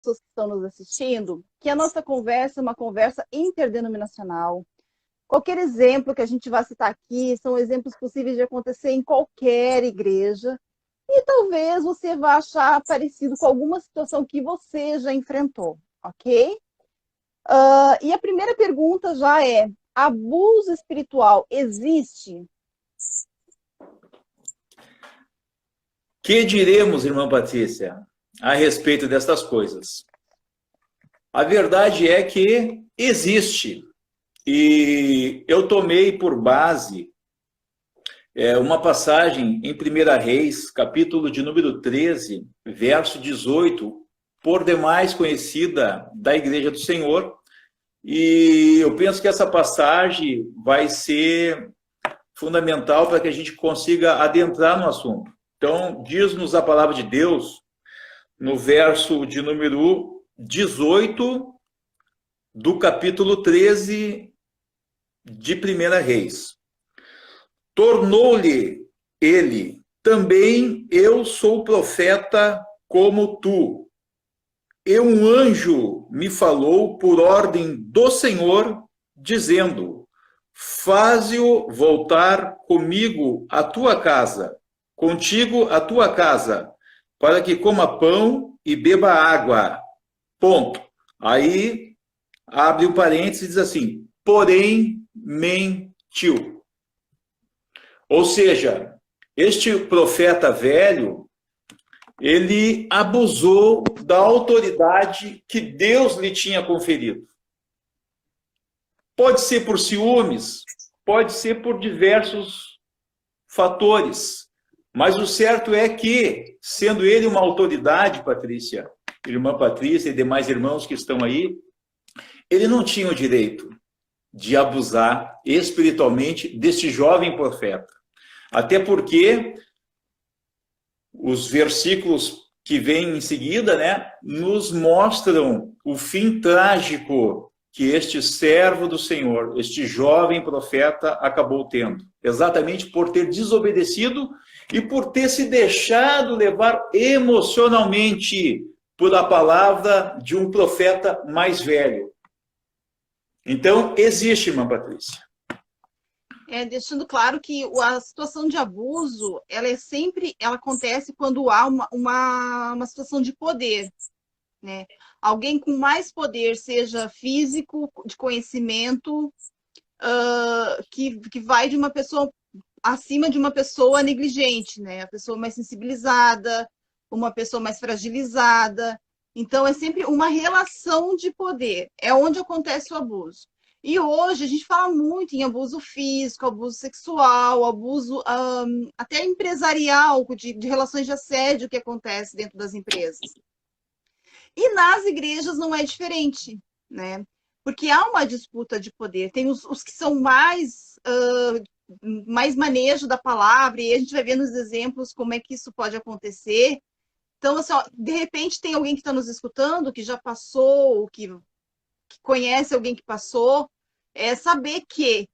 pessoas que estão nos assistindo que a nossa conversa é uma conversa interdenominacional. Qualquer exemplo que a gente vai citar aqui são exemplos possíveis de acontecer em qualquer igreja. E talvez você vá achar parecido com alguma situação que você já enfrentou, ok? E a primeira pergunta já é: abuso espiritual existe? Que diremos, irmã Patrícia, a respeito destas coisas? A verdade é que existe. E eu tomei por base uma passagem em 1 Reis, capítulo de número 13, verso 18, por demais conhecida da Igreja do Senhor. E eu penso que essa passagem vai ser fundamental para que a gente consiga adentrar no assunto. Então, diz-nos a palavra de Deus, no verso de número 18 do capítulo 13 de 1 Reis. Tornou-lhe ele: também eu sou profeta como tu. E um anjo me falou por ordem do Senhor, dizendo: faze-o voltar comigo à tua casa, contigo à tua casa, para que coma pão e beba água. Ponto. Aí abre um parênteses e diz assim: porém mentiu. Ou seja, este profeta velho, ele abusou da autoridade que Deus lhe tinha conferido. Pode ser por ciúmes, pode ser por diversos fatores, mas o certo é que, sendo ele uma autoridade, Patrícia, irmã Patrícia e demais irmãos que estão aí, ele não tinha o direito de abusar espiritualmente deste jovem profeta. Até porque os versículos que vêm em seguida, né, nos mostram o fim trágico que este servo do Senhor, este jovem profeta, acabou tendo. Exatamente por ter desobedecido e por ter se deixado levar emocionalmente por a palavra de um profeta mais velho. Então, existe, irmã Patrícia. Deixando claro que a situação de abuso, ela acontece quando há uma situação de poder, né? Alguém com mais poder, seja físico, de conhecimento, que vai de uma pessoa acima de uma pessoa negligente, né? A pessoa mais sensibilizada, uma pessoa mais fragilizada. Então, é sempre uma relação de poder. É onde acontece o abuso. E hoje a gente fala muito em abuso físico, abuso sexual, abuso até empresarial, de relações de assédio que acontece dentro das empresas. E nas igrejas não é diferente, né? Porque há uma disputa de poder. Tem os que são mais manejo da palavra, e a gente vai ver nos exemplos como é que isso pode acontecer. Então, assim, ó, de repente tem alguém que está nos escutando, que já passou, que conhece alguém que passou, saber que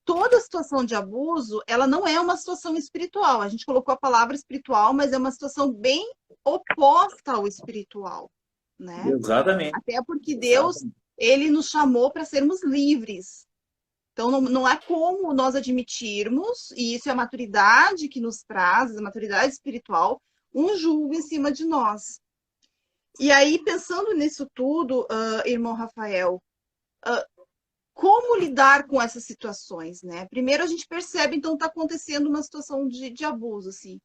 toda situação de abuso, ela não é uma situação espiritual. A gente colocou a palavra espiritual, mas é uma situação bem oposta ao espiritual, né? Exatamente. Até porque Deus, ele nos chamou para sermos livres. Então, não há como nós admitirmos, e isso é a maturidade que nos traz, a maturidade espiritual, um julgo em cima de nós. E aí, pensando nisso tudo, irmão Rafael, como lidar com essas situações, né? Primeiro a gente percebe, então, está acontecendo uma situação de abuso, assim.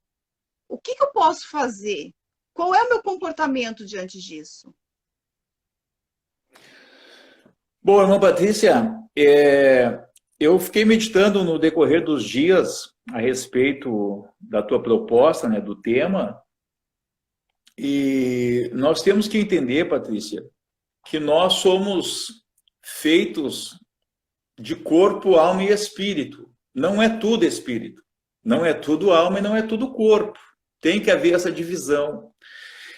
O que eu posso fazer? Qual é o meu comportamento diante disso? Bom, irmã Patrícia, eu fiquei meditando no decorrer dos dias a respeito da tua proposta, né, do tema, e nós temos que entender, Patrícia, que nós somos feitos de corpo, alma e espírito. Não é tudo espírito, não é tudo alma e não é tudo corpo. Tem que haver essa divisão.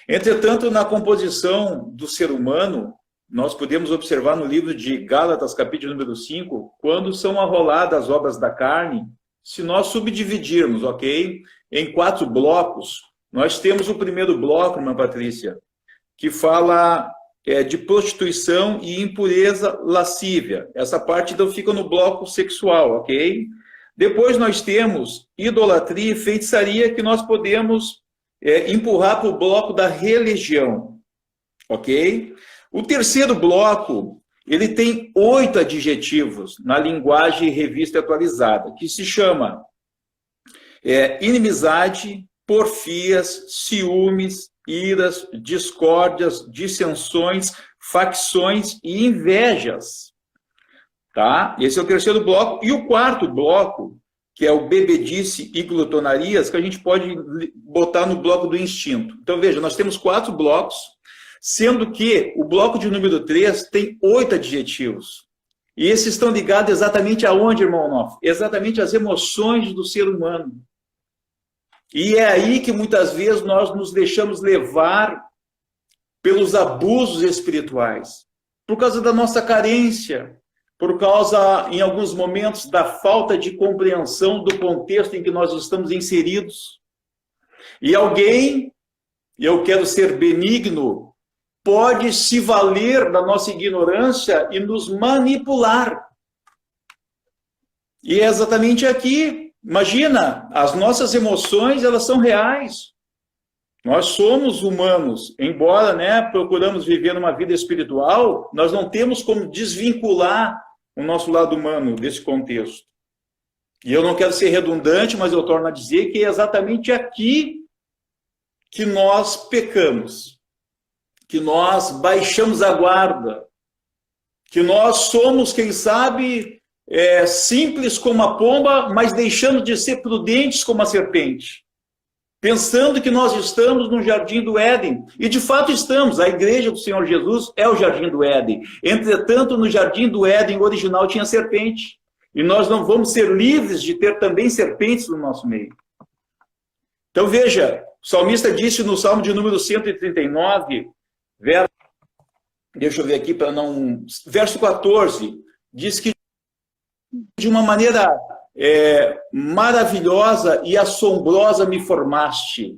Entretanto, na composição do ser humano, nós podemos observar no livro de Gálatas, capítulo número 5, quando são arroladas as obras da carne, se nós subdividirmos, ok, em 4 blocos, nós temos o primeiro bloco, irmã Patrícia, que fala de prostituição e impureza lascívia. Essa parte então fica no bloco sexual, ok? Depois nós temos idolatria e feitiçaria, que nós podemos empurrar para o bloco da religião, ok? O terceiro bloco, ele tem 8 adjetivos na linguagem revista atualizada, que se chama inimizade, porfias, ciúmes, iras, discórdias, dissensões, facções e invejas. Tá? Esse é o terceiro bloco. E o quarto bloco, que é o bebedice e glutonarias, que a gente pode botar no bloco do instinto. Então, veja, nós temos 4 blocos, sendo que o bloco de número 3 tem 8 adjetivos. E esses estão ligados exatamente aonde, irmão Onofre? Exatamente às emoções do ser humano. E é aí que muitas vezes nós nos deixamos levar pelos abusos espirituais, por causa da nossa carência, por causa, em alguns momentos, da falta de compreensão do contexto em que nós estamos inseridos. E alguém, e eu quero ser benigno, pode se valer da nossa ignorância e nos manipular. E é exatamente aqui. Imagina, as nossas emoções, elas são reais. Nós somos humanos, embora, procuramos viver uma vida espiritual, nós não temos como desvincular o nosso lado humano desse contexto. E eu não quero ser redundante, mas eu torno a dizer que é exatamente aqui que nós pecamos, que nós baixamos a guarda, que nós somos, quem sabe, simples como a pomba, mas deixamos de ser prudentes como a serpente, pensando que nós estamos no jardim do Éden, e de fato estamos. A igreja do Senhor Jesus é o jardim do Éden. Entretanto, no jardim do Éden original tinha serpente, e nós não vamos ser livres de ter também serpentes no nosso meio. Então veja, o salmista disse no Salmo de número 139, deixa eu ver aqui para não... Verso 14, diz que de uma maneira maravilhosa e assombrosa me formaste.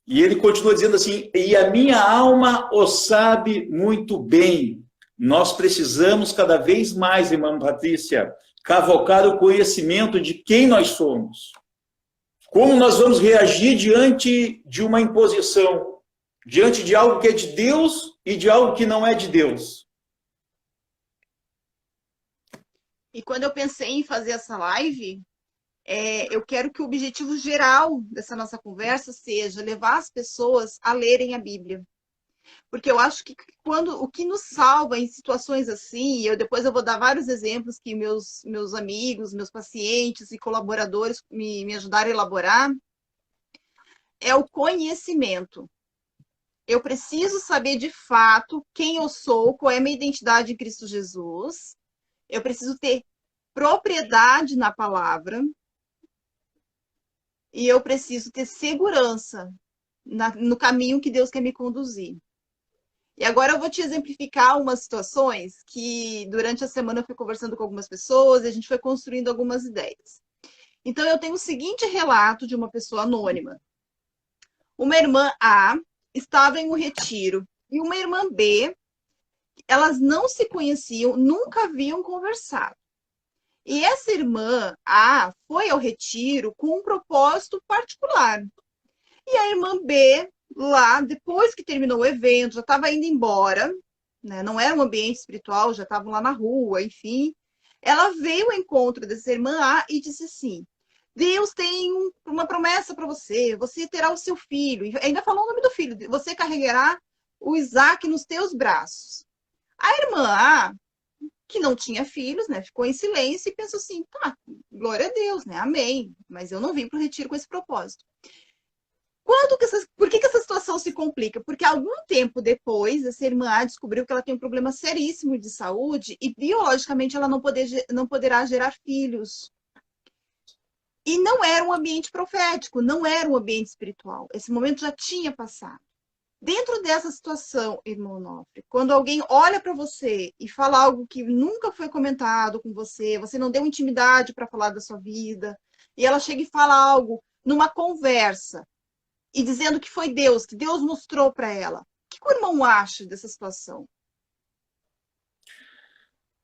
E ele continua dizendo assim, e a minha alma o sabe muito bem. Nós precisamos cada vez mais, irmã Patrícia, cavocar o conhecimento de quem nós somos. Como nós vamos reagir diante de uma imposição, diante de algo que é de Deus e de algo que não é de Deus. E quando eu pensei em fazer essa live, eu quero que o objetivo geral dessa nossa conversa seja levar as pessoas a lerem a Bíblia. Porque eu acho que o que nos salva em situações assim, depois eu vou dar vários exemplos que meus amigos, meus pacientes e colaboradores me ajudaram a elaborar, é o conhecimento. Eu preciso saber de fato quem eu sou, qual é a minha identidade em Cristo Jesus. Eu preciso ter propriedade na palavra e eu preciso ter segurança no caminho que Deus quer me conduzir. E agora eu vou te exemplificar umas situações que durante a semana eu fui conversando com algumas pessoas e a gente foi construindo algumas ideias. Então eu tenho o seguinte relato de uma pessoa anônima. Uma irmã A estava em um retiro e uma irmã B, elas não se conheciam, nunca haviam conversado. E essa irmã A foi ao retiro com um propósito particular. E a irmã B, lá, depois que terminou o evento, já estava indo embora, não era um ambiente espiritual, já estavam lá na rua, enfim. Ela veio ao encontro dessa irmã A e disse assim, Deus tem uma promessa para você, você terá o seu filho. E ainda falou o nome do filho, você carregará o Isaac nos teus braços. A irmã A, que não tinha filhos, ficou em silêncio e pensou assim, tá, glória a Deus, amém, mas eu não vim para o retiro com esse propósito. Por que essa situação se complica? Porque algum tempo depois, essa irmã A descobriu que ela tem um problema seríssimo de saúde e biologicamente ela não poderá gerar filhos. E não era um ambiente profético, não era um ambiente espiritual. Esse momento já tinha passado. Dentro dessa situação, irmão Onofre, quando alguém olha para você e fala algo que nunca foi comentado com você, você não deu intimidade para falar da sua vida, e ela chega e fala algo numa conversa, e dizendo que foi Deus, que Deus mostrou para ela, que o irmão acha dessa situação? O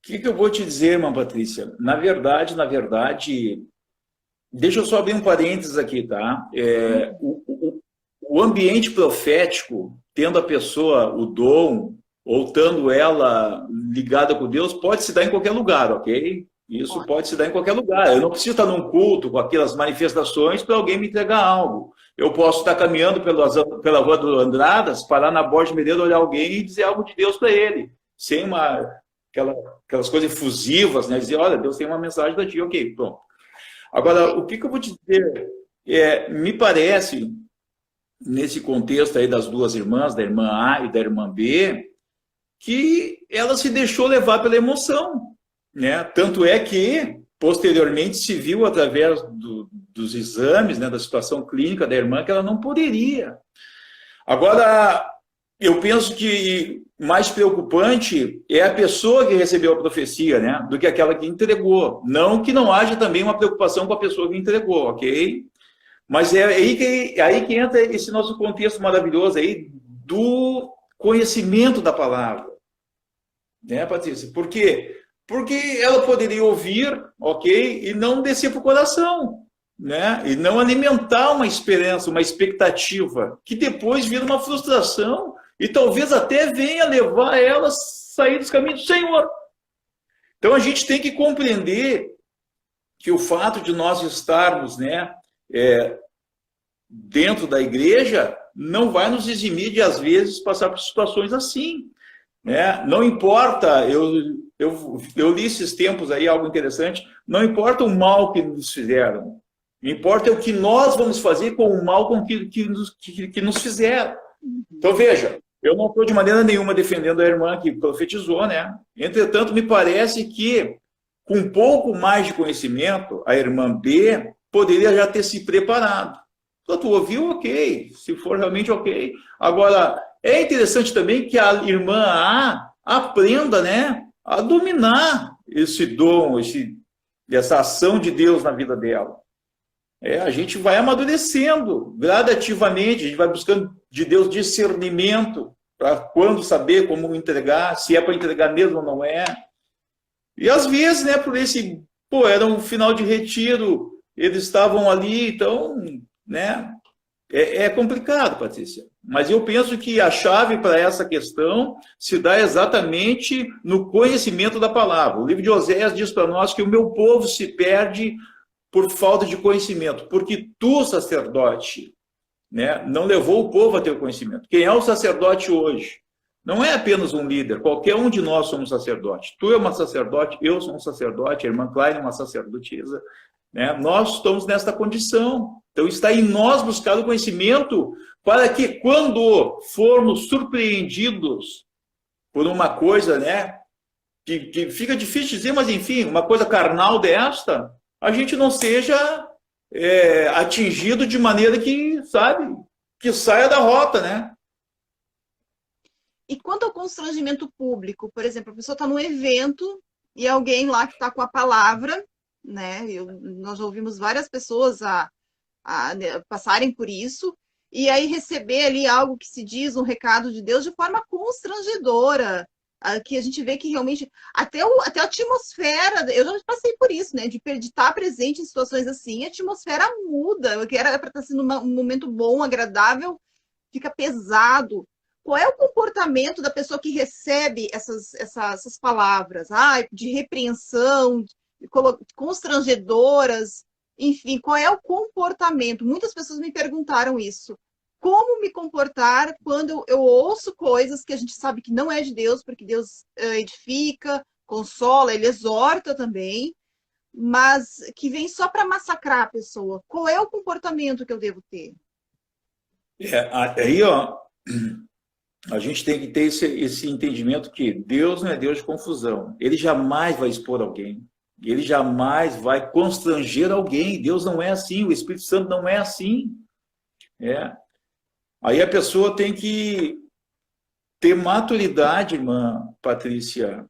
que eu vou te dizer, irmã Patrícia? Na verdade, deixa eu só abrir um parênteses aqui, tá? O ambiente profético, tendo a pessoa o dom, ou estando ela ligada com Deus, pode se dar em qualquer lugar, ok? Isso pode se dar em qualquer lugar. Eu não preciso estar num culto com aquelas manifestações para alguém me entregar algo. Eu posso estar caminhando pela rua do Andradas, parar na Borges Medeiros, olhar alguém e dizer algo de Deus para ele, sem aquelas coisas efusivas, né? Dizer, olha, Deus tem uma mensagem para ti, ok, pronto. Agora, o que eu vou te dizer? Me parece, nesse contexto aí das duas irmãs, da irmã A e da irmã B, que ela se deixou levar pela emoção, né? Tanto é que, posteriormente, se viu através dos exames, né, da situação clínica da irmã, que ela não poderia. Agora, eu penso que mais preocupante é a pessoa que recebeu a profecia, né, do que aquela que entregou. Não que não haja também uma preocupação com a pessoa que entregou, ok? Mas é aí que entra esse nosso contexto maravilhoso aí do conhecimento da palavra. Né, Patrícia? Por quê? Porque ela poderia ouvir, ok, e não descer para o coração, né? E não alimentar uma esperança, uma expectativa, que depois vira uma frustração e talvez até venha levar ela a sair dos caminhos do Senhor. Então a gente tem que compreender que o fato de nós estarmos, né, dentro da igreja não vai nos eximir de, às vezes, passar por situações assim. Né? Não importa, eu li esses tempos aí algo interessante, não importa o mal que nos fizeram, importa o que nós vamos fazer com o mal que nos fizeram. Então, veja, eu não estou de maneira nenhuma defendendo a irmã que profetizou, né? Entretanto, me parece que, com um pouco mais de conhecimento, a irmã B poderia já ter se preparado. Então, tu ouviu, ok, se for realmente ok. Agora, é interessante também que a irmã A aprenda, né, a dominar esse dom, essa ação de Deus na vida dela. A gente vai amadurecendo gradativamente, a gente vai buscando de Deus discernimento para quando saber como entregar, se é para entregar mesmo ou não é. E às vezes, né, era um final de retiro, eles estavam ali, então, né, é complicado, Patrícia. Mas eu penso que a chave para essa questão se dá exatamente no conhecimento da palavra. O livro de Oséias diz para nós que o meu povo se perde por falta de conhecimento, porque tu, sacerdote, né, não levou o povo a ter o conhecimento. Quem é o sacerdote hoje? Não é apenas um líder, qualquer um de nós somos sacerdote. Tu é uma sacerdote, eu sou um sacerdote, a irmã Klein é uma sacerdotisa. Né? Nós estamos nesta condição. Então está em nós buscar o conhecimento para que quando formos surpreendidos por uma coisa, né, que fica difícil dizer, mas enfim, uma coisa carnal desta, a gente não seja atingido de maneira que, sabe, que saia da rota, né? E quanto ao constrangimento público, por exemplo, a pessoa está num evento e alguém lá que está com a palavra, né? Nós já ouvimos várias pessoas passarem por isso, e aí receber ali algo que se diz, um recado de Deus, de forma constrangedora, que a gente vê que realmente, até a atmosfera, eu já passei por isso, né? De estar presente em situações assim, a atmosfera muda, o que era para estar sendo um momento bom, agradável, fica pesado. Qual é o comportamento da pessoa que recebe essas palavras, de repreensão, constrangedoras, enfim, qual é o comportamento? Muitas pessoas me perguntaram isso. Como me comportar quando eu ouço coisas que a gente sabe que não é de Deus, porque Deus edifica, consola, Ele exorta também, mas que vem só para massacrar a pessoa. Qual é o comportamento que eu devo ter? Aí, ó, a gente tem que ter esse entendimento que Deus não é Deus de confusão. Ele jamais vai expor alguém. Ele jamais vai constranger alguém. Deus não é assim. O Espírito Santo não é assim. Aí a pessoa tem que ter maturidade, irmã Patrícia,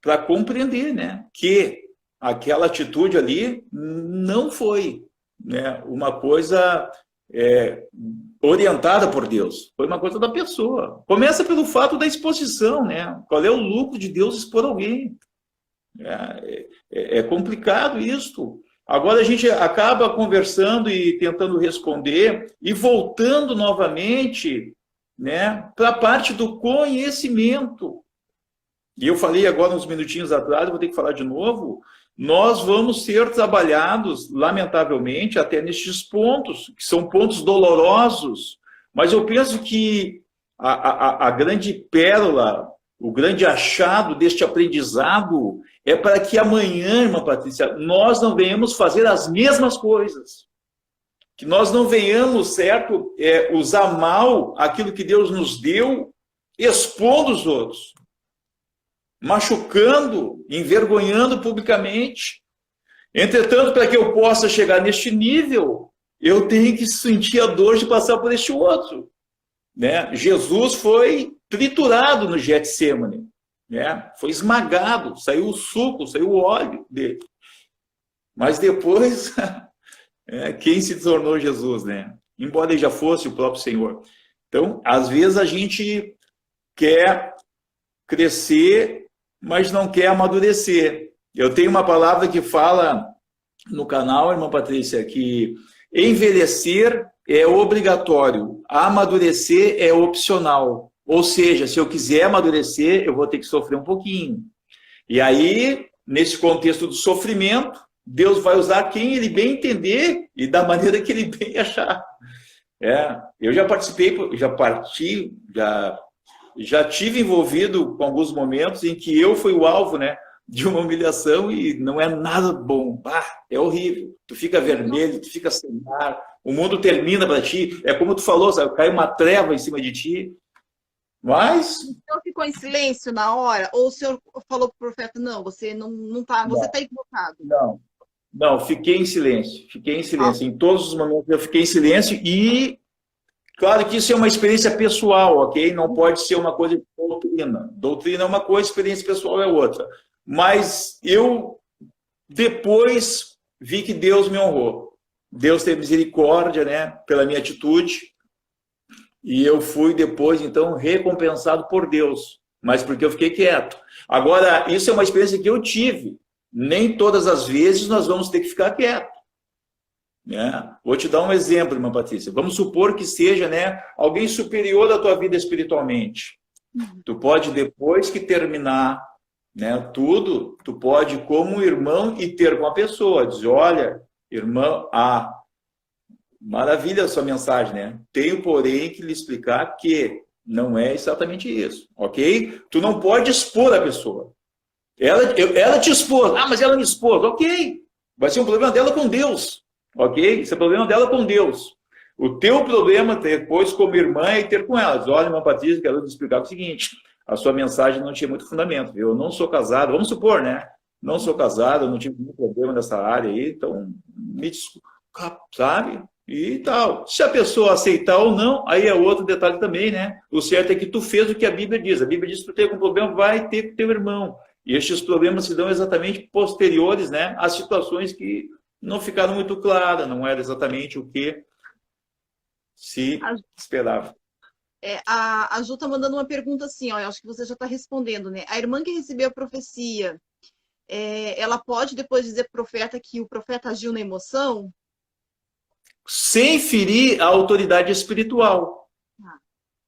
para compreender, né, que aquela atitude ali não foi, né, uma coisa orientada por Deus. Foi uma coisa da pessoa. Começa pelo fato da exposição, né? Qual é o lucro de Deus expor alguém? É complicado isto. Agora a gente acaba conversando e tentando responder e voltando novamente, né, para a parte do conhecimento. E eu falei agora uns minutinhos atrás, vou ter que falar de novo. Nós vamos ser trabalhados, lamentavelmente, até nestes pontos, que são pontos dolorosos, mas eu penso que a grande pérola, o grande achado deste aprendizado é para que amanhã, irmã Patrícia, nós não venhamos fazer as mesmas coisas. Que nós não venhamos, certo, usar mal aquilo que Deus nos deu, expondo os outros, machucando, envergonhando publicamente. Entretanto, para que eu possa chegar neste nível, eu tenho que sentir a dor de passar por este outro. Né? Jesus foi triturado no Getsemane, né? Foi esmagado, saiu o suco, saiu o óleo dele. Mas depois, quem se tornou Jesus, né? Embora ele já fosse o próprio Senhor. Então, às vezes a gente quer crescer, mas não quer amadurecer. Eu tenho uma palavra que fala no canal, irmã Patrícia, que envelhecer é obrigatório, amadurecer é opcional. Ou seja, se eu quiser amadurecer, eu vou ter que sofrer um pouquinho. E aí, nesse contexto do sofrimento, Deus vai usar quem ele bem entender e da maneira que ele bem achar. Eu já participei, já tive envolvido com alguns momentos em que eu fui o alvo, né, de uma humilhação e não é nada bom. É horrível. Tu fica vermelho, tu fica sem ar, o mundo termina para ti. É como tu falou, sabe? Cai uma treva em cima de ti. Mas... O senhor ficou em silêncio na hora? Ou o senhor falou para o profeta, não, você não tá, você está equivocado? Não, fiquei em silêncio. Fiquei em silêncio. Em todos os momentos eu fiquei em silêncio e... Claro que isso é uma experiência pessoal, ok? Não pode ser uma coisa de doutrina. Doutrina é uma coisa, experiência pessoal é outra. Mas eu depois vi que Deus me honrou. Deus teve misericórdia, né, pela minha atitude. E eu fui depois, então, recompensado por Deus. Mas porque eu fiquei quieto. Agora, isso é uma experiência que eu tive. Nem todas as vezes nós vamos ter que ficar quieto. Vou te dar um exemplo, irmã Patrícia. Vamos supor que seja, né, alguém superior à tua vida espiritualmente. Tu pode, depois que terminar, né, tudo, tu pode, como irmão, ir ter com a pessoa. Dizer, olha, irmã maravilha a sua mensagem, né? Tenho, porém, que lhe explicar que não é exatamente isso, ok? Tu não pode expor a pessoa. Ela te expôs. Mas ela me expôs. Ok. Vai ser um problema dela com Deus. Ok? Esse é o problema dela com Deus. O teu problema depois, como irmã, é ter com ela. Diz, olha, irmã Patrícia, quero te explicar o seguinte. A sua mensagem não tinha muito fundamento. Eu não sou casado. Vamos supor, né? Não sou casado, não tive nenhum problema nessa área aí. Então, me desculpa, sabe? E tal. Se a pessoa aceitar ou não, aí é outro detalhe também, né? O certo é que tu fez o que a Bíblia diz. A Bíblia diz que tu tem algum problema, vai ter com teu irmão. E estes problemas se dão exatamente posteriores, né, às situações que não ficaram muito claras, não era exatamente o que se esperava. A Ju está mandando uma pergunta assim, ó, eu acho que você já está respondendo, né? A irmã que recebeu a profecia, ela pode depois dizer para o profeta que o profeta agiu na emoção? Sem ferir a autoridade espiritual.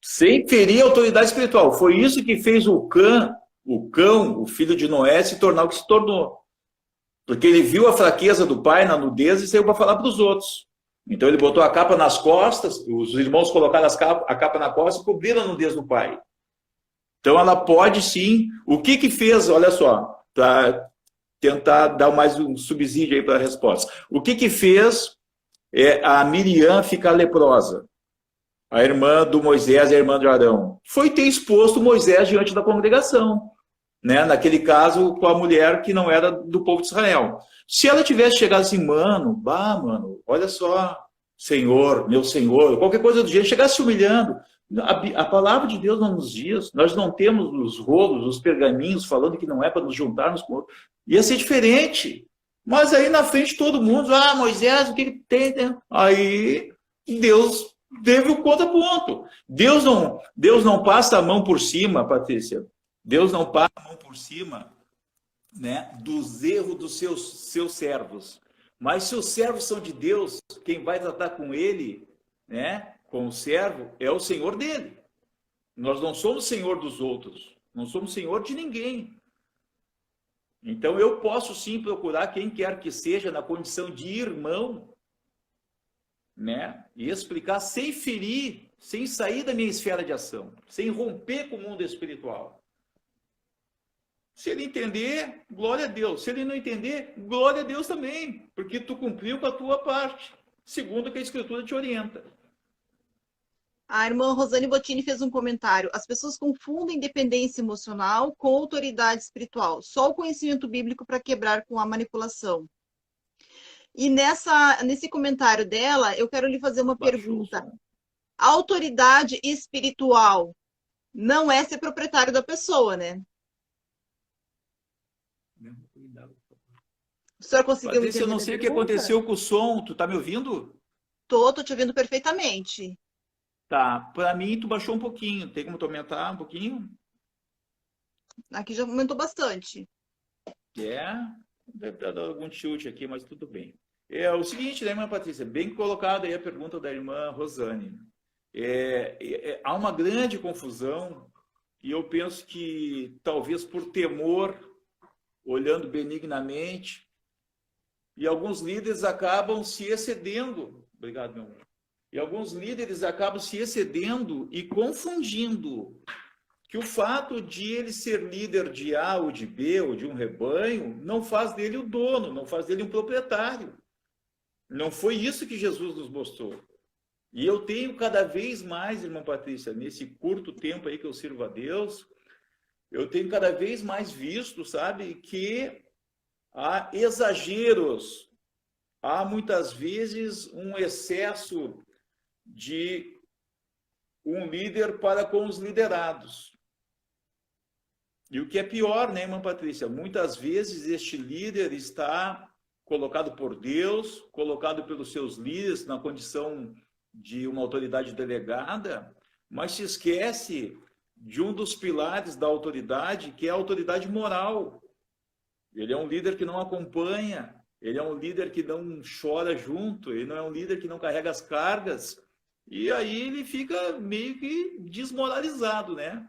Sem ferir a autoridade espiritual. Foi isso que fez o cão, o filho de Noé, se tornar o que se tornou. Porque ele viu a fraqueza do pai na nudez e saiu para falar para os outros. Então ele botou a capa nas costas, os irmãos colocaram a capa na costa e cobriram a nudez do pai. Então ela pode sim. O que fez, olha só, para tentar dar mais um subsídio aí para a resposta. O que fez a Miriam ficar leprosa? A irmã do Moisés e a irmã de Arão. Foi ter exposto Moisés diante da congregação. Né? Naquele caso, com a mulher que não era do povo de Israel. Se ela tivesse chegado assim, mano, olha só, Senhor, meu Senhor, qualquer coisa do jeito, chegasse se humilhando. A palavra de Deus não nos diz, nós não temos os rolos, os pergaminhos falando que não é para nos juntarmos com outro. Ia ser diferente. Mas aí na frente todo mundo, Moisés, o que tem? Aí Deus teve o contraponto. Deus não passa a mão por cima, Patrícia. Deus não passa a mão por cima, né, dos erros dos seus servos. Mas se os servos são de Deus, quem vai tratar com ele, né, com o servo, é o Senhor dele. Nós não somos senhor dos outros. Não somos senhor de ninguém. Então, eu posso sim procurar quem quer que seja na condição de irmão, né? E explicar sem ferir, sem sair da minha esfera de ação, sem romper com o mundo espiritual. Se ele entender, glória a Deus. Se ele não entender, glória a Deus também, porque tu cumpriu com a tua parte, segundo o que a Escritura te orienta. A irmã Rosane Bottini fez um comentário. As pessoas confundem dependência emocional com autoridade espiritual. Só o conhecimento bíblico para quebrar com a manipulação. E nesse comentário dela, eu quero lhe fazer uma pergunta. A autoridade espiritual não é ser proprietário da pessoa, né? O senhor conseguiu Patrícia, eu não sei o que aconteceu com o som. Tu tá me ouvindo? Tô te ouvindo perfeitamente. Tá, para mim tu baixou um pouquinho. Tem como tu aumentar um pouquinho? Aqui já aumentou bastante. Deve dar algum chute aqui, mas tudo bem. É o seguinte, né, irmã Patrícia? Bem colocada aí a pergunta da irmã Rosane. Há uma grande confusão e eu penso que talvez por temor, olhando benignamente, e alguns líderes acabam se excedendo. Obrigado, meu amor. E alguns líderes acabam se excedendo e confundindo que o fato de ele ser líder de A ou de B ou de um rebanho não faz dele o dono, não faz dele um proprietário. Não foi isso que Jesus nos mostrou. E eu tenho cada vez mais, irmã Patrícia, nesse curto tempo aí que eu sirvo a Deus, eu tenho cada vez mais visto, sabe, que há exageros, há muitas vezes um excesso de um líder para com os liderados. E o que é pior, né, irmã Patrícia? Muitas vezes este líder está colocado por Deus, colocado pelos seus líderes na condição de uma autoridade delegada, mas se esquece de um dos pilares da autoridade, que é a autoridade moral. Ele é um líder que não acompanha, ele é um líder que não chora junto, ele não é um líder que não carrega as cargas, e aí ele fica meio que desmoralizado, né?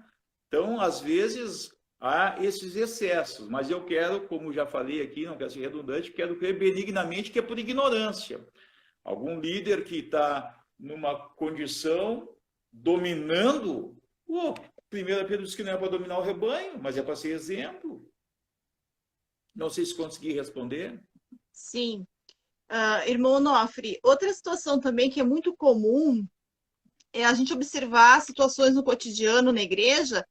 Então, às vezes, há esses excessos, mas eu quero, como já falei aqui, não quero ser redundante, quero crer benignamente que é por ignorância. Algum líder que está numa condição dominando, 1 Pedro diz que não é para dominar o rebanho, mas é para ser exemplo. Não sei se consegui responder. Sim. Irmão Onofre, outra situação também que é muito comum é a gente observar situações no cotidiano, na igreja,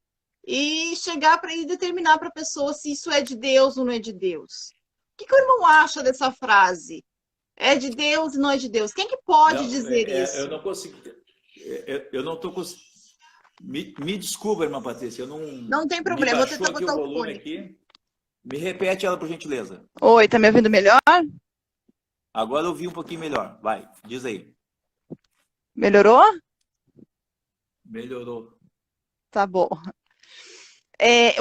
e chegar para determinar para a pessoa se isso é de Deus ou não é de Deus. O que o irmão acha dessa frase? É de Deus e não é de Deus? Quem que pode dizer isso? Eu não consegui. Eu não estou conseguindo. Me desculpa, irmã Patrícia. Eu não tem problema, vou tentar botar o volume aqui. Me repete ela, por gentileza. Oi, tá me ouvindo melhor? Agora eu ouvi um pouquinho melhor. Vai, diz aí. Melhorou? Melhorou. Tá bom.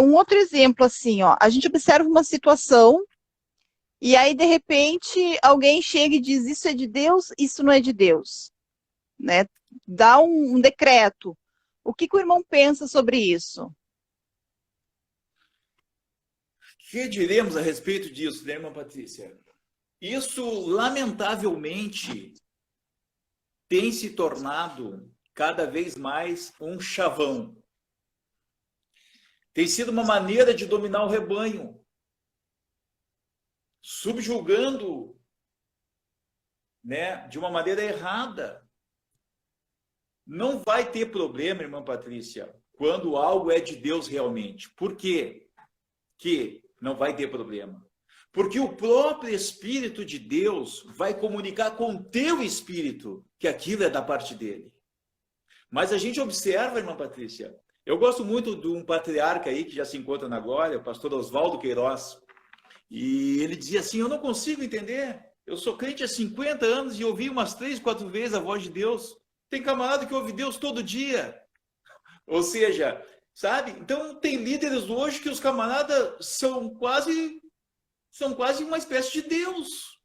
Um outro exemplo, assim, ó. A gente observa uma situação e aí, de repente, alguém chega e diz isso é de Deus, isso não é de Deus. Né? Dá um decreto. O que o irmão pensa sobre isso? O que diremos a respeito disso, né, irmã Patrícia? Isso, lamentavelmente, tem se tornado cada vez mais um chavão. Tem sido uma maneira de dominar o rebanho, subjugando, né, de uma maneira errada. Não vai ter problema, irmã Patrícia, quando algo é de Deus realmente. Por quê que não vai ter problema? Porque o próprio Espírito de Deus vai comunicar com o teu espírito que aquilo é da parte dele. Mas a gente observa, irmã Patrícia, eu gosto muito de um patriarca aí que já se encontra na glória, o pastor Oswaldo Queiroz, e ele dizia assim, eu não consigo entender Eu sou crente há 50 anos e ouvi umas 3, 4 vezes a voz de Deus. Tem camarada que ouve Deus todo dia. Ou seja, sabe? Então, tem líderes hoje que os camaradas são quase uma espécie de Deus.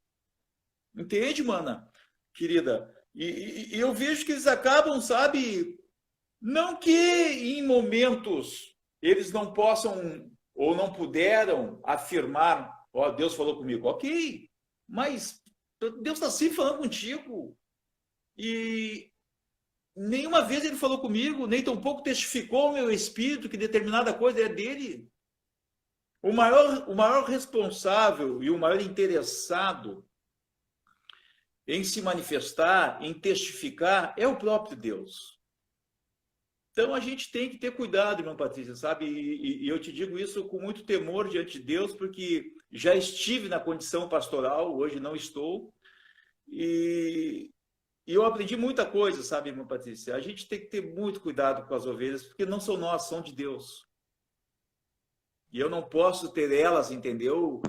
Entende, mana? Querida? E eu vejo que eles acabam, sabe? Não que em momentos eles não possam ou não puderam afirmar, ó, Deus falou comigo. Ok, mas Deus está sempre falando contigo. E nenhuma vez ele falou comigo, nem tampouco testificou ao meu espírito que determinada coisa é dele. O maior responsável e o maior interessado em se manifestar, em testificar, é o próprio Deus. Então, a gente tem que ter cuidado, irmã Patrícia, sabe? E eu te digo isso com muito temor diante de Deus, porque já estive na condição pastoral, hoje não estou, e eu aprendi muita coisa, sabe, irmã Patrícia? A gente tem que ter muito cuidado com as ovelhas, porque não são nós, são de Deus. E eu não posso ter elas, entendeu?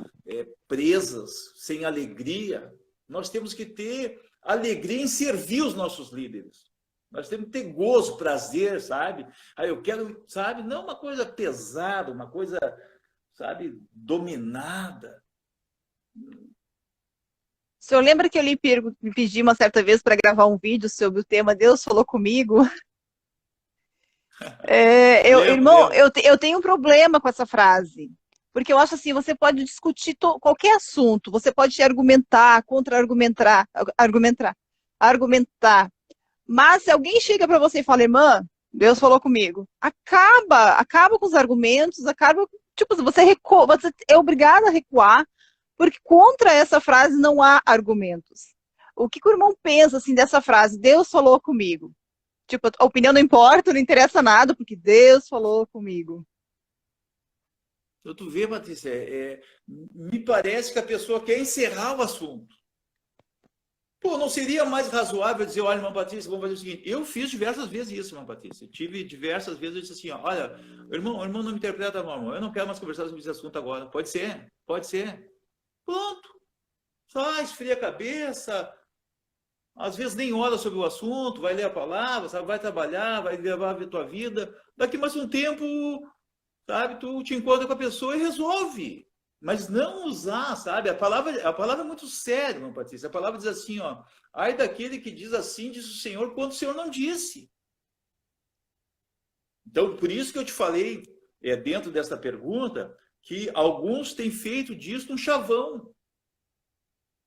Presas, sem alegria. Nós temos que ter alegria em servir os nossos líderes. Nós temos que ter gozo, prazer, sabe? Aí eu quero, sabe? Não uma coisa pesada, uma coisa, sabe, dominada. O senhor lembra que eu lhe pedi uma certa vez para gravar um vídeo sobre o tema Deus falou comigo? Irmão, eu tenho um problema com essa frase. Porque eu acho assim, você pode discutir qualquer assunto, você pode argumentar, contra-argumentar, argumentar. Mas se alguém chega para você e fala, irmã, Deus falou comigo, acaba com os argumentos, tipo, você é obrigado a recuar, porque contra essa frase não há argumentos. O que o irmão pensa assim dessa frase, Deus falou comigo? Tipo, a opinião não importa, não interessa nada, porque Deus falou comigo. Então, tu vê, Patrícia, me parece que a pessoa quer encerrar o assunto. Pô, não seria mais razoável dizer, olha, irmã Patrícia, vamos fazer o seguinte. Eu fiz diversas vezes isso, irmã Patrícia. Tive diversas vezes, eu disse assim, olha, o irmão não me interpreta mal, irmão. Eu não quero mais conversar sobre esse assunto agora. Pode ser, pode ser. Pronto. Só esfria a cabeça. Às vezes nem ora sobre o assunto, vai ler a palavra, sabe? Vai trabalhar, vai levar a tua vida. Daqui mais um tempo, sabe, tu te encontra com a pessoa e resolve. Mas não usar, sabe? A palavra é muito séria, irmão Patrícia. A palavra diz assim, ó, ai daquele que diz assim, diz o Senhor, quando o Senhor não disse. Então, por isso que eu te falei, dentro dessa pergunta, que alguns têm feito disso um chavão.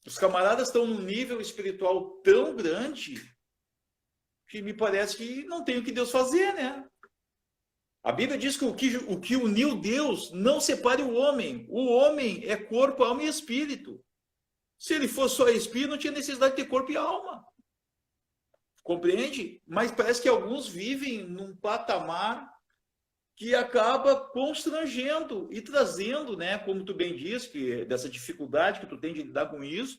Os camaradas estão num nível espiritual tão grande que me parece que não tem o que Deus fazer, né? A Bíblia diz que o que uniu Deus não separe o homem. O homem é corpo, alma e espírito. Se ele fosse só espírito, não tinha necessidade de ter corpo e alma. Compreende? Mas parece que alguns vivem num patamar que acaba constrangendo e trazendo, né, como tu bem disse, que dessa dificuldade que tu tem de lidar com isso.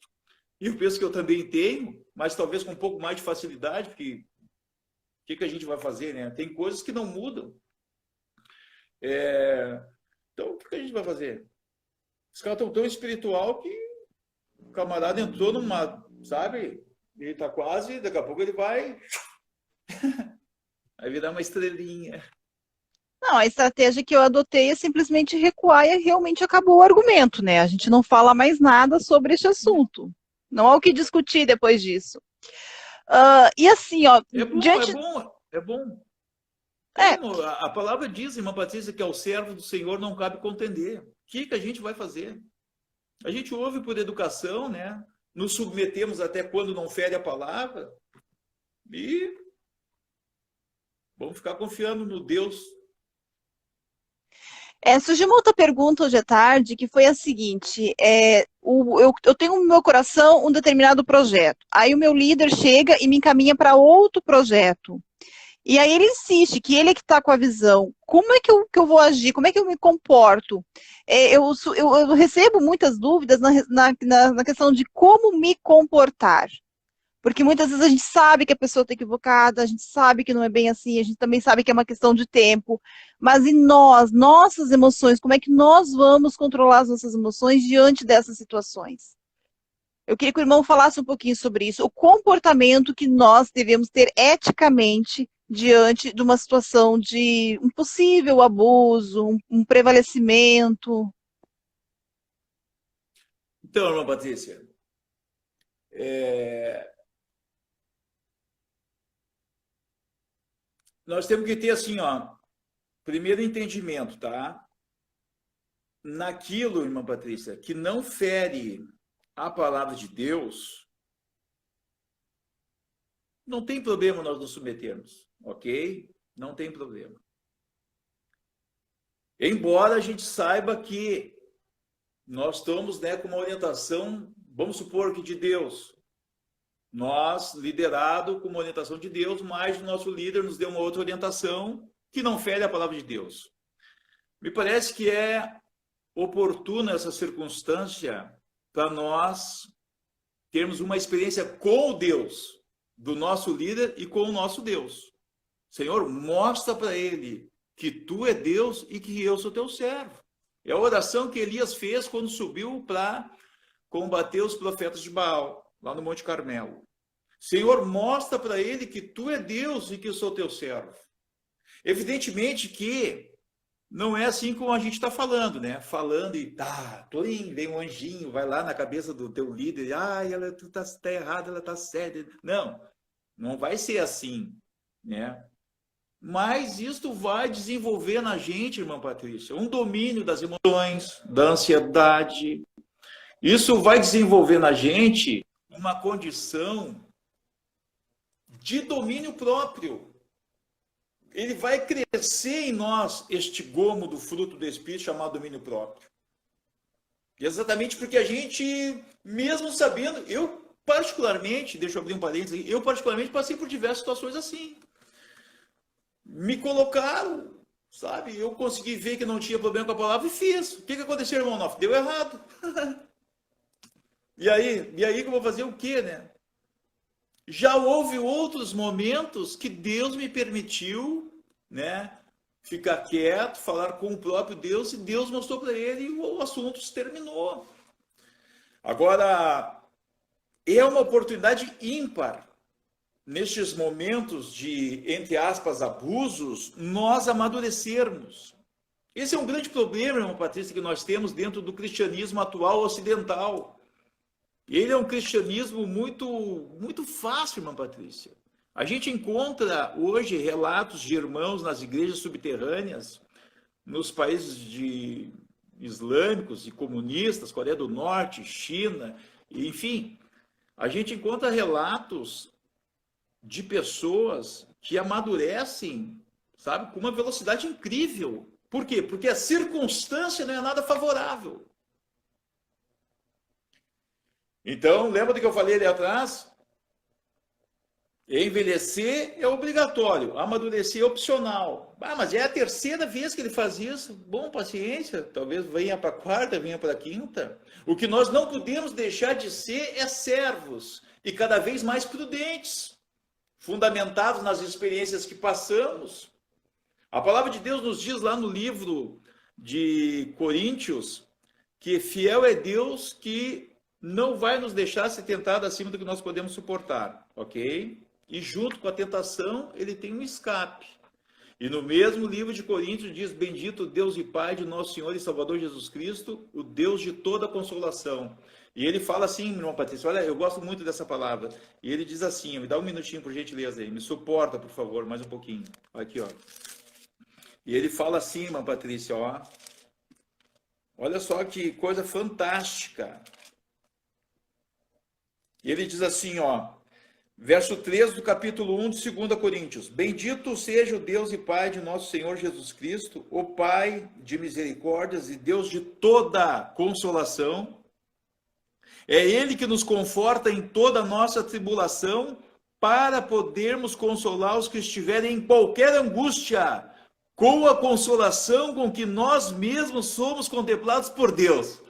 E eu penso que eu também tenho, mas talvez com um pouco mais de facilidade, porque o que a gente vai fazer, né? Tem coisas que não mudam. Então, o que a gente vai fazer? Os caras estão tão espiritual que o camarada entrou numa, sabe? Ele está quase, daqui a pouco ele vai virar uma estrelinha. Não, a estratégia que eu adotei é simplesmente recuar e realmente acabou o argumento, né? A gente não fala mais nada sobre este assunto. Não há o que discutir depois disso. E assim, ó... É bom. A palavra diz, irmã Patrícia, que ao servo do Senhor não cabe contender. O que a gente vai fazer? A gente ouve por educação, né? Nos submetemos até quando não fere a palavra e vamos ficar confiando no Deus. Surgiu uma outra pergunta hoje à tarde, que foi a seguinte, eu tenho no meu coração um determinado projeto, aí o meu líder chega e me encaminha para outro projeto. E aí ele insiste que ele é que está com a visão. Como é que eu vou agir? Como é que eu me comporto? Eu recebo muitas dúvidas na questão de como me comportar. Porque muitas vezes a gente sabe que a pessoa está equivocada, a gente sabe que não é bem assim, a gente também sabe que é uma questão de tempo. Mas e nossas emoções, como é que nós vamos controlar as nossas emoções diante dessas situações? Eu queria que o irmão falasse um pouquinho sobre isso, o comportamento que nós devemos ter eticamente diante de uma situação de um possível abuso, um prevalecimento. Então, irmã Patrícia, nós temos que ter assim, ó, primeiro entendimento, tá? Naquilo, irmã Patrícia, que não fere a palavra de Deus, não tem problema nós nos submetermos, ok? Não tem problema. Embora a gente saiba que nós estamos, né, com uma orientação, vamos supor que de Deus, nós liderado com uma orientação de Deus, mas o nosso líder nos deu uma outra orientação que não fere a palavra de Deus. Me parece que é oportuna essa circunstância para nós termos uma experiência com o Deus do nosso líder e com o nosso Deus. Senhor, mostra para ele que tu é Deus e que eu sou teu servo. É a oração que Elias fez quando subiu para combater os profetas de Baal, lá no Monte Carmelo. Senhor, mostra para ele que tu é Deus e que eu sou teu servo. Evidentemente que não é assim como a gente está falando, né? Falando e Torim, vem um anjinho, vai lá na cabeça do teu líder, ela tu tá errada, ela tá certa. Não, não vai ser assim, né? Mas isto vai desenvolver na gente, irmã Patrícia, um domínio das emoções, da ansiedade. Isso vai desenvolver na gente uma condição de domínio próprio. Ele vai crescer em nós este gomo do fruto do Espírito chamado domínio próprio. Exatamente porque a gente, mesmo sabendo, eu particularmente, deixa eu abrir um parênteses, eu particularmente passei por diversas situações assim. Me colocaram, sabe? Eu consegui ver que não tinha problema com a palavra e fiz. O que aconteceu, irmão Noff? Deu errado. E aí que eu vou fazer o quê, né? Já houve outros momentos que Deus me permitiu, né, ficar quieto, falar com o próprio Deus, e Deus mostrou para ele e o assunto se terminou. Agora, é uma oportunidade ímpar, nestes momentos de, entre aspas, abusos, nós amadurecermos. Esse é um grande problema, irmã Patrícia, que nós temos dentro do cristianismo atual ocidental. Ele é um cristianismo muito fácil, irmã Patrícia. A gente encontra hoje relatos de irmãos nas igrejas subterrâneas, nos países islâmicos e comunistas, Coreia do Norte, China, enfim. A gente encontra relatos de pessoas que amadurecem, sabe, com uma velocidade incrível. Por quê? Porque a circunstância não é nada favorável. Então, lembra do que eu falei ali atrás? Envelhecer é obrigatório, amadurecer é opcional. Mas é a terceira vez que ele faz isso. Bom, paciência, talvez venha para a quarta, venha para a quinta. O que nós não podemos deixar de ser é servos e cada vez mais prudentes, fundamentados nas experiências que passamos. A palavra de Deus nos diz lá no livro de Coríntios que fiel é Deus que não vai nos deixar ser tentado acima do que nós podemos suportar, ok? E junto com a tentação, ele tem um escape. E no mesmo livro de Coríntios diz, bendito Deus e Pai de nosso Senhor e Salvador Jesus Cristo, o Deus de toda consolação. E ele fala assim, irmão Patrícia, olha, eu gosto muito dessa palavra. E ele diz assim, me dá um minutinho por gentileza aí, me suporta, por favor, mais um pouquinho. Aqui, ó. E ele fala assim, irmã Patrícia, ó. Olha só que coisa fantástica. E ele diz assim, ó, verso 3 do capítulo 1 de 2 Coríntios. Bendito seja o Deus e Pai de nosso Senhor Jesus Cristo, o Pai de misericórdias e Deus de toda consolação. É Ele que nos conforta em toda a nossa tribulação, para podermos consolar os que estiverem em qualquer angústia, com a consolação com que nós mesmos somos contemplados por Deus.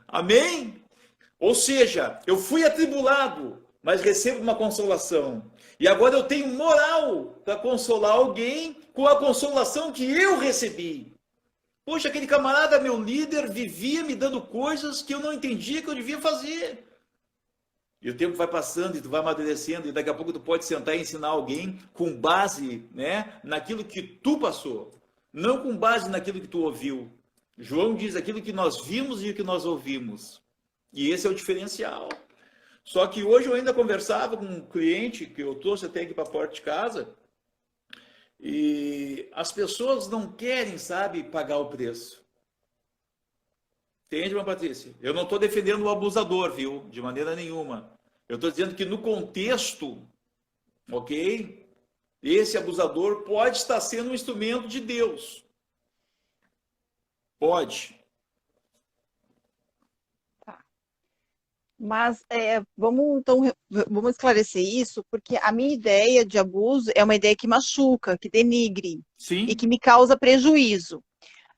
Amém? Ou seja, eu fui atribulado, mas recebo uma consolação. E agora eu tenho moral para consolar alguém com a consolação que eu recebi. Poxa, aquele camarada, meu líder, vivia me dando coisas que eu não entendia que eu devia fazer. E o tempo vai passando e tu vai amadurecendo e daqui a pouco tu pode sentar e ensinar alguém com base, né, naquilo que tu passou, não com base naquilo que tu ouviu. João diz aquilo que nós vimos e o que nós ouvimos. E esse é o diferencial. Só que hoje eu ainda conversava com um cliente que eu trouxe até aqui para a porta de casa e as pessoas não querem, sabe, pagar o preço. Entende, irmã Patrícia? Eu não estou defendendo o abusador, viu? De maneira nenhuma. Eu estou dizendo que no contexto, ok? Esse abusador pode estar sendo um instrumento de Deus. Pode. Tá. Mas vamos então vamos esclarecer isso, porque a minha ideia de abuso é uma ideia que machuca, que denigre e Sim. que me causa prejuízo.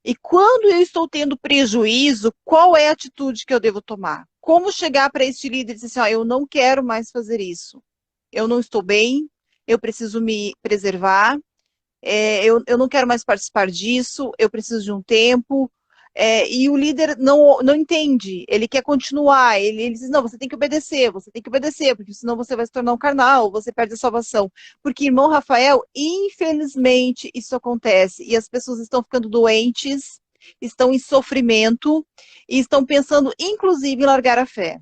E quando eu estou tendo prejuízo, qual é a atitude que eu devo tomar? Como chegar para esse líder e dizer assim, ó, eu não quero mais fazer isso. Eu não estou bem, eu preciso me preservar, eu não quero mais participar disso, eu preciso de um tempo. E o líder não entende, ele quer continuar, ele diz, não, você tem que obedecer, porque senão você vai se tornar um carnal, você perde a salvação. Porque, irmão Rafael, infelizmente isso acontece, e as pessoas estão ficando doentes, estão em sofrimento, e estão pensando, inclusive, em largar a fé.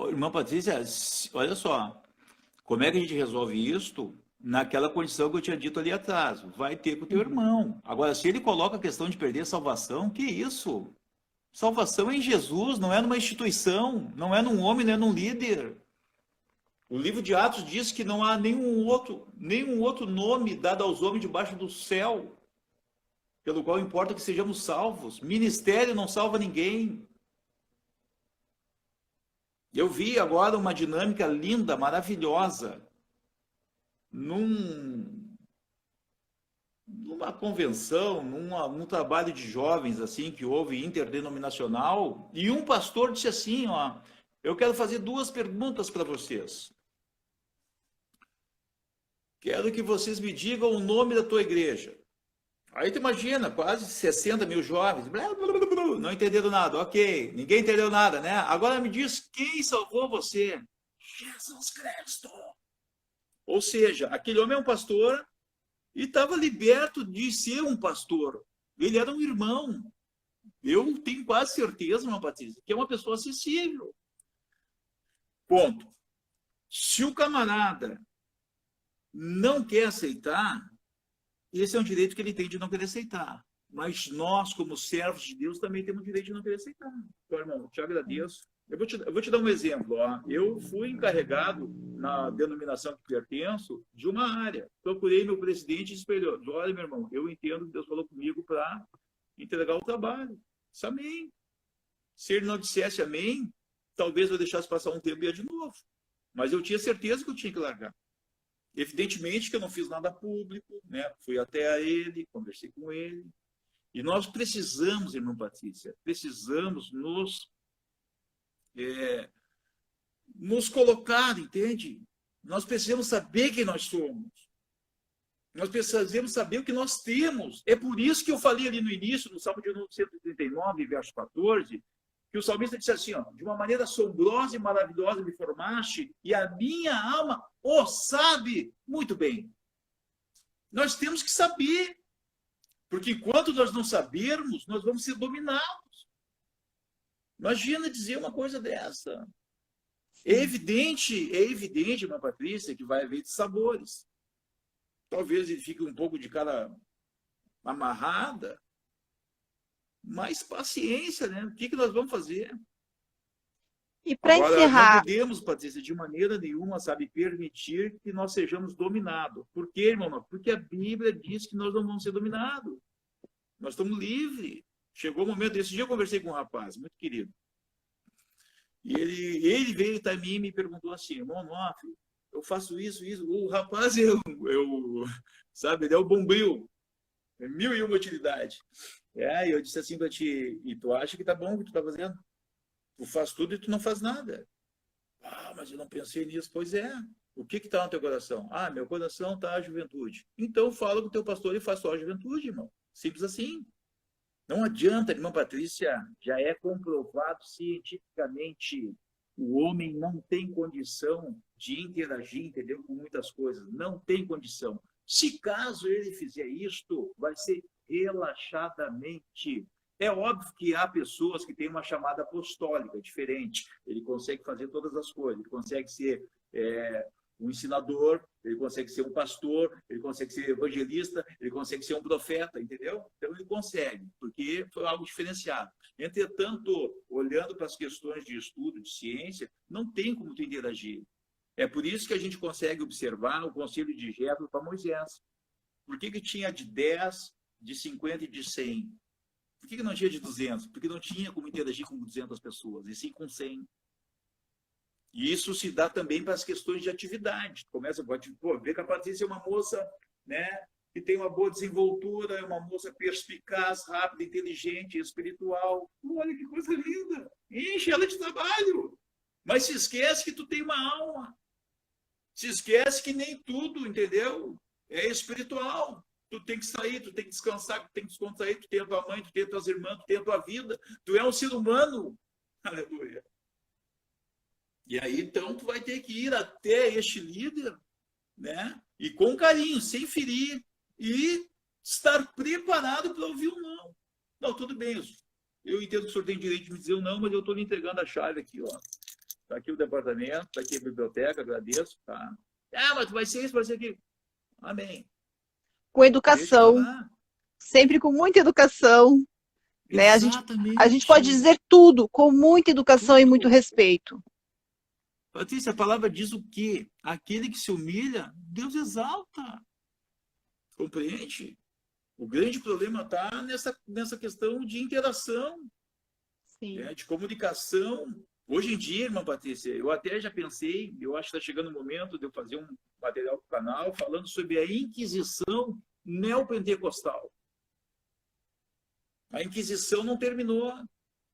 Irmã Patrícia, olha só, como é que a gente resolve isto? Naquela condição que eu tinha dito ali atrás, vai ter com o teu Uhum. irmão. Agora, se ele coloca a questão de perder a salvação, que isso? Salvação é em Jesus, não é numa instituição, não é num homem, não é num líder. O livro de Atos diz que não há nenhum outro nome dado aos homens debaixo do céu, pelo qual importa que sejamos salvos. Ministério não salva ninguém. Eu vi agora uma dinâmica linda, maravilhosa, numa convenção, num trabalho de jovens assim que houve interdenominacional, e um pastor disse assim, ó, eu quero fazer 2 perguntas para vocês. Quero que vocês me digam o nome da tua igreja. Aí tu imagina, quase 60 mil jovens, não entenderam nada, ok, ninguém entendeu nada, né? Agora me diz quem salvou você? Jesus Cristo. Ou seja, aquele homem é um pastor e estava liberto de ser um pastor. Ele era um irmão. Eu tenho quase certeza, irmã Patrícia, que é uma pessoa acessível. Ponto. Se o camarada não quer aceitar, esse é um direito que ele tem de não querer aceitar. Mas nós, como servos de Deus, também temos o direito de não querer aceitar. Então, irmão, eu te agradeço. Eu vou te dar um exemplo. Ó. Eu fui encarregado, na denominação que pertenço, de uma área. Procurei meu presidente e espelhou. Olha, meu irmão, eu entendo que Deus falou comigo para entregar o trabalho. Disse amém. Se ele não dissesse amém, talvez eu deixasse passar um tempo e ia de novo. Mas eu tinha certeza que eu tinha que largar. Evidentemente que eu não fiz nada público, né? Fui até a ele, conversei com ele. E nós precisamos, irmã Patrícia, precisamos nos colocar, entende? Nós precisamos saber quem nós somos. Nós precisamos saber o que nós temos. É por isso que eu falei ali no início, no Salmo de 139, verso 14, que o salmista disse assim, ó, de uma maneira assombrosa e maravilhosa me formaste, e a minha alma o sabe muito bem. Nós temos que saber, porque enquanto nós não sabermos, nós vamos ser dominados. Imagina dizer uma coisa dessa. É evidente, irmã Patrícia, que vai haver de sabores. Talvez ele fique um pouco de cara amarrada, mas paciência, né? O que nós vamos fazer? E para Agora, não encerrar, podemos, Patrícia, de maneira nenhuma, sabe, permitir que nós sejamos dominados. Por quê, irmão? Porque a Bíblia diz que nós não vamos ser dominados. Nós estamos livres. Chegou o momento, esse dia eu conversei com um rapaz, muito querido. E ele veio até mim e me perguntou assim, irmão, eu faço isso. O rapaz, sabe, ele é o bombril. É 1001 utilidade. E eu disse assim para ti, e tu acha que tá bom o que tu tá fazendo? Tu faz tudo e tu não faz nada. Ah, mas eu não pensei nisso. Pois é, O que está no teu coração? Ah, meu coração está a juventude. Então fala com o teu pastor e faz só a juventude, irmão. Simples assim. Não adianta, irmã Patrícia, já é comprovado cientificamente, o homem não tem condição de interagir, entendeu, com muitas coisas. Não tem condição. Se caso ele fizer isto, vai ser relaxadamente. É óbvio que há pessoas que têm uma chamada apostólica diferente. Ele consegue fazer todas as coisas. Ele consegue ser um ensinador, ele consegue ser um pastor, ele consegue ser evangelista, ele consegue ser um profeta, entendeu? Então ele consegue, porque foi algo diferenciado. Entretanto, olhando para as questões de estudo, de ciência, não tem como tu interagir. É por isso que a gente consegue observar o conselho de Jetro para Moisés. Por que tinha de 10, de 50 e de 100? Por que não tinha de 200? Porque não tinha como interagir com 200 pessoas, e sim com 100. E isso se dá também para as questões de atividade. Começa a ver que a Patrícia é uma moça, né, que tem uma boa desenvoltura, é uma moça perspicaz, rápida, inteligente, espiritual. Olha que coisa linda! Enche ela de trabalho. Mas se esquece que tu tem uma alma. Se esquece que nem tudo, entendeu? É espiritual. Tu tem que sair, tu tem que descansar, tu tem que descontrair, tu tem a tua mãe, tu tem as tuas irmãs, tu tem a tua vida. Tu é um ser humano. Aleluia. E aí, então, tu vai ter que ir até este líder, né? E com carinho, sem ferir, e estar preparado para ouvir o não. Não, tudo bem, eu entendo que o senhor tem direito de me dizer o não, mas eu estou lhe entregando a chave aqui, ó. Está aqui o departamento, está aqui a biblioteca, agradeço, tá? Ah, mas vai ser isso, vai ser aquilo. Amém. Com educação, sempre com muita educação. Né? A gente pode dizer tudo com muita educação e muito respeito. Patrícia, a palavra diz o quê? Aquele que se humilha, Deus exalta. Compreende? O grande problema está nessa questão de interação, né? De comunicação. Hoje em dia, irmã Patrícia, eu até já pensei, eu acho que está chegando o momento de eu fazer um material para o canal falando sobre a Inquisição neopentecostal. A Inquisição não terminou.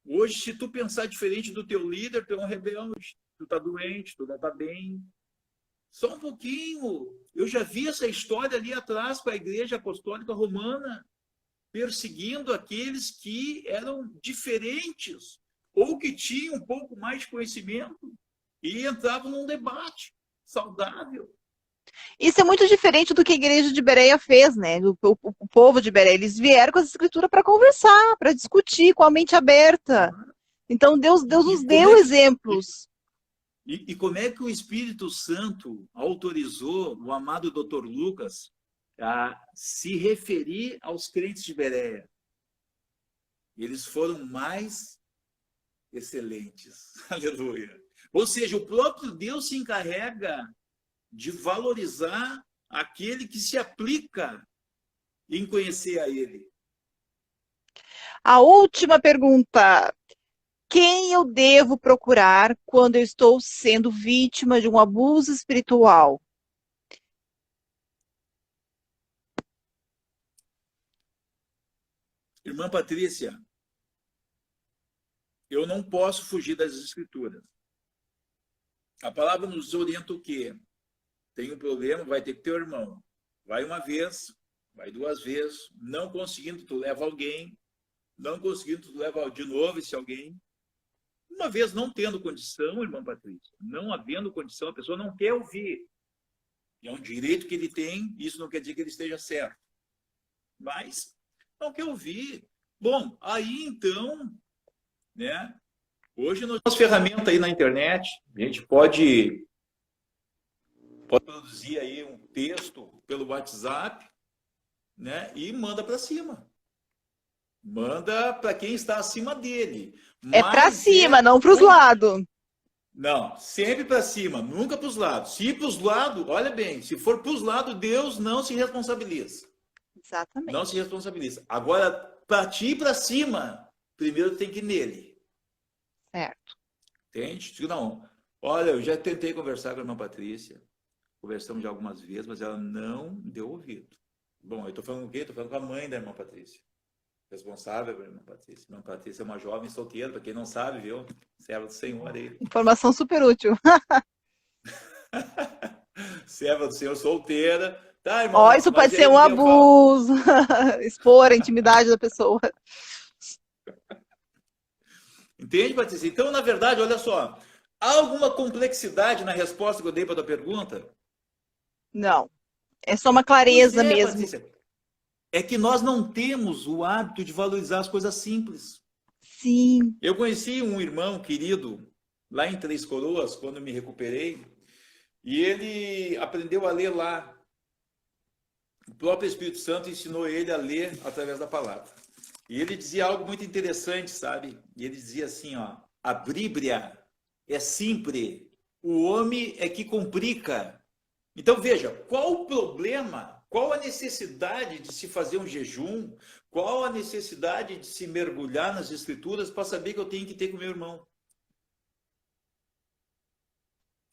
Hoje, se tu pensar diferente do teu líder, tu é um rebelde. Tu está doente, tu não está bem. Só um pouquinho. Eu já vi essa história ali atrás com a Igreja Apostólica Romana, perseguindo aqueles que eram diferentes ou que tinham um pouco mais de conhecimento e entravam num debate saudável. Isso é muito diferente do que a Igreja de Bereia fez, né? O povo de Bereia, eles vieram com essa escritura para conversar, para discutir, com a mente aberta. Então, Deus nos deu exemplos. E como é que o Espírito Santo autorizou o amado Dr. Lucas a se referir aos crentes de Bereia? Eles foram mais excelentes. Aleluia. Ou seja, o próprio Deus se encarrega de valorizar aquele que se aplica em conhecer a Ele. A última pergunta. Quem eu devo procurar quando eu estou sendo vítima de um abuso espiritual? Irmã Patrícia, eu não posso fugir das Escrituras. A palavra nos orienta o quê? Tem um problema, vai ter que ter o irmão. Vai uma vez, vai duas vezes, não conseguindo, tu leva alguém, não conseguindo, tu leva de novo esse alguém. Uma vez não tendo condição, irmã Patrícia, não havendo condição, a pessoa não quer ouvir. É um direito que ele tem, isso não quer dizer que ele esteja certo. Mas não quer ouvir. Bom, aí então, né? Hoje nós temos ferramenta aí na internet, a gente pode produzir aí um texto pelo WhatsApp, né? E manda para cima. Manda para quem está acima dele. É para cima, não para os lados. Não, sempre para cima, nunca para os lados. Se ir para os lados, olha bem, se for para os lados, Deus não se responsabiliza. Exatamente. Não se responsabiliza. Agora, para ti ir para cima, primeiro tem que ir nele. Certo. Entende? Não, olha, eu já tentei conversar com a irmã Patrícia, conversamos já algumas vezes, mas ela não deu ouvido. Bom, eu estou falando com quem? Estou falando com a mãe da irmã Patrícia. Responsável pela irmã Patrícia. Irmã Patrícia é uma jovem solteira, para quem não sabe, viu? Serva do Senhor aí. Informação super útil. Serva do Senhor solteira. Tá, irmão, Ó, isso mas pode e ser aí um no que eu falo? abuso, expor a intimidade da pessoa. Entende, Patrícia? Então, na verdade, olha só. Há alguma complexidade na resposta que eu dei para a tua pergunta? Não, é só uma Pois clareza é, mesmo. Patrícia. É que nós não temos o hábito de valorizar as coisas simples. Sim. Eu conheci um irmão querido lá em Três Coroas, quando eu me recuperei, e ele aprendeu a ler lá. O próprio Espírito Santo ensinou ele a ler através da palavra. E ele dizia algo muito interessante, sabe? E ele dizia assim, ó, a Bíblia é simples, o homem é que complica. Então veja, qual o problema, qual a necessidade de se fazer um jejum, qual a necessidade de se mergulhar nas escrituras para saber que eu tenho que ter com meu irmão?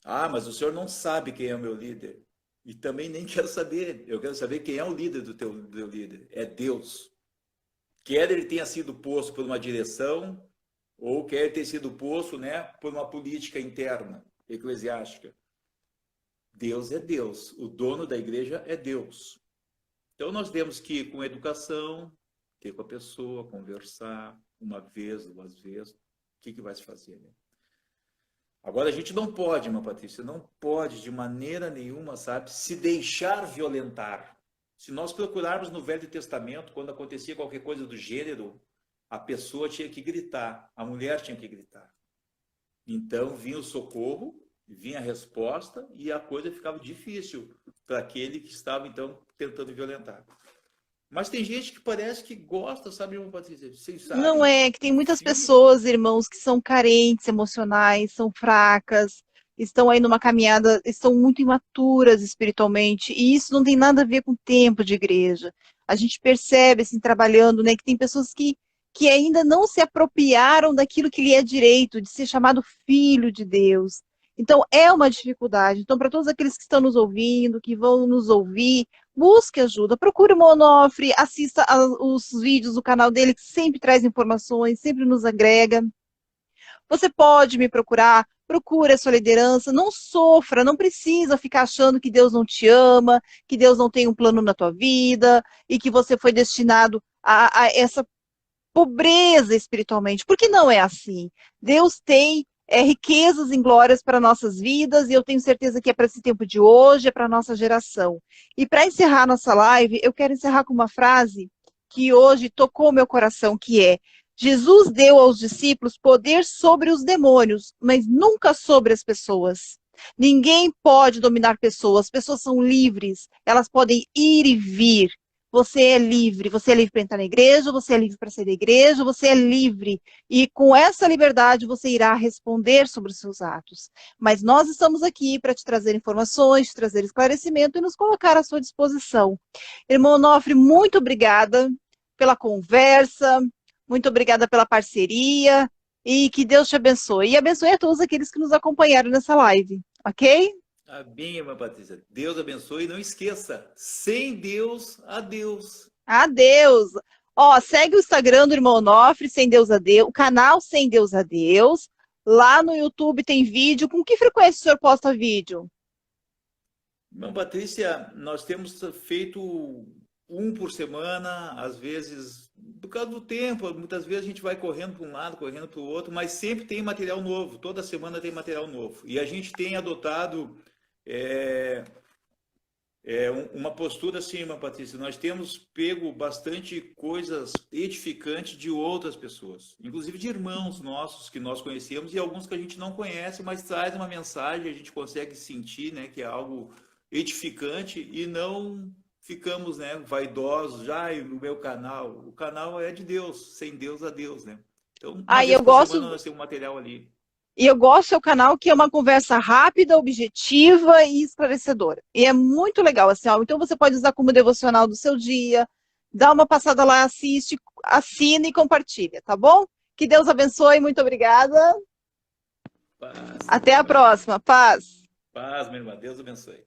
Ah, mas o senhor não sabe quem é o meu líder. E também nem quero saber. Eu quero saber quem é o líder do teu líder. É Deus. Quer ele tenha sido posto por uma direção, ou quer ter sido posto, né, por uma política interna, eclesiástica. Deus é Deus. O dono da igreja é Deus. Então nós temos que ir com educação, ter com a pessoa, conversar uma vez, duas vezes. O que vai se fazer, né? Agora a gente não pode, irmã Patrícia, não pode de maneira nenhuma, sabe, se deixar violentar. Se nós procurarmos no Velho Testamento, quando acontecia qualquer coisa do gênero, a pessoa tinha que gritar, a mulher tinha que gritar. Então vinha o socorro, vinha a resposta e a coisa ficava difícil para aquele que estava, então, tentando violentar. Mas tem gente que parece que gosta, sabe, irmã Patrícia? Vocês Não sabem, é que tem o muitas filme... pessoas, irmãos, que são carentes emocionais, são fracas, estão aí numa caminhada, estão muito imaturas espiritualmente, e isso não tem nada a ver com o tempo de igreja. A gente percebe, assim, trabalhando, né, que tem pessoas que ainda não se apropriaram daquilo que lhe é direito, de ser chamado filho de Deus. Então, é uma dificuldade. Então, para todos aqueles que estão nos ouvindo, que vão nos ouvir, busque ajuda, procure o Monofre, assista os vídeos do canal dele, que sempre traz informações, sempre nos agrega. Você pode me procurar, procure a sua liderança, não sofra, não precisa ficar achando que Deus não te ama, que Deus não tem um plano na tua vida e que você foi destinado a essa pobreza espiritualmente, porque não é assim. Deus tem riquezas em glórias para nossas vidas e eu tenho certeza que é para esse tempo de hoje, é para a nossa geração. E para encerrar nossa live, eu quero encerrar com uma frase que hoje tocou meu coração, que é: Jesus deu aos discípulos poder sobre os demônios, mas nunca sobre as pessoas. Ninguém pode dominar pessoas são livres, elas podem ir e vir. Você é livre para entrar na igreja, você é livre para sair da igreja, você é livre. E com essa liberdade você irá responder sobre os seus atos. Mas nós estamos aqui para te trazer informações, te trazer esclarecimento e nos colocar à sua disposição. Irmão Onofre, muito obrigada pela conversa, muito obrigada pela parceria e que Deus te abençoe. E abençoe a todos aqueles que nos acompanharam nessa live, ok? Amém, irmã Patrícia. Deus abençoe e não esqueça, sem Deus, adeus. Adeus. Ó, segue o Instagram do Irmão Onofre, Sem Deus a Deus, o canal Sem Deus a Deus. Lá no YouTube tem vídeo. Com que frequência o senhor posta vídeo? Irmã Patrícia, nós temos feito um por semana, às vezes, por causa do tempo, muitas vezes a gente vai correndo para um lado, correndo para o outro, mas sempre tem material novo, toda semana tem material novo. E a gente tem adotado uma postura assim, irmã Patrícia, nós temos pego bastante coisas edificantes de outras pessoas, inclusive de irmãos nossos que nós conhecemos e alguns que a gente não conhece, mas traz uma mensagem, a gente consegue sentir, né, que é algo edificante e não ficamos, né, vaidosos, já no meu canal, o canal é de Deus, sem Deus a Deus, né? Então, uma Ah, e vez eu por semana gosto, nós temos material ali. e eu gosto do seu canal, que é uma conversa rápida, objetiva e esclarecedora. E é muito legal, assim, ó. Então você pode usar como devocional do seu dia, dá uma passada lá, assiste, assina e compartilha, tá bom? Que Deus abençoe, muito obrigada. Paz, Até a amém. próxima. Paz. Paz, minha irmã, Deus abençoe.